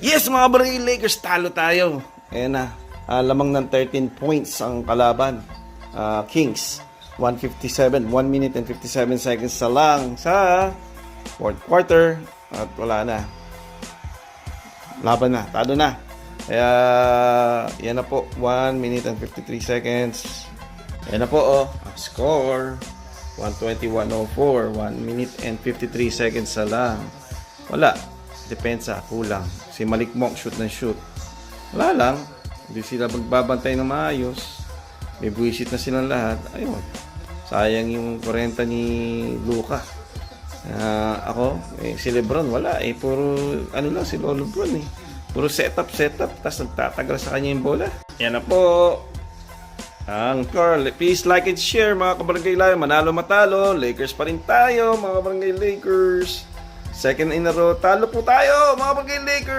Yes, mga barangay Lakers, talo tayo. Ayan na, lamang ng 13 points ang kalaban. Kings, 1:57, 1 minute and 57 seconds sa lang sa fourth quarter. At wala na. Laban na, talo na. Kaya, yan na po, 1 minute and 53 seconds. Yan na po, score. 120-104, 1 minute and 53 seconds sa lang. Wala, depensa, kulang. Si Malik Monk, shoot na shoot. Wala lang, hindi sila magbabantay ng maayos. May buwisit na silang lahat. Ayun, sayang yung 40 ni Luka. Ako, si Lebron, wala puro, lang, si Lolo Bron Puro setup, tapos nagtatagal sa kanya yung bola. Yan na po. Ang Carl, please like and share mga kabarangay Lion. Manalo matalo, Lakers pa rin tayo mga kabarangay Lakers. Second in a row, talo po tayo mga kabarangay Lakers.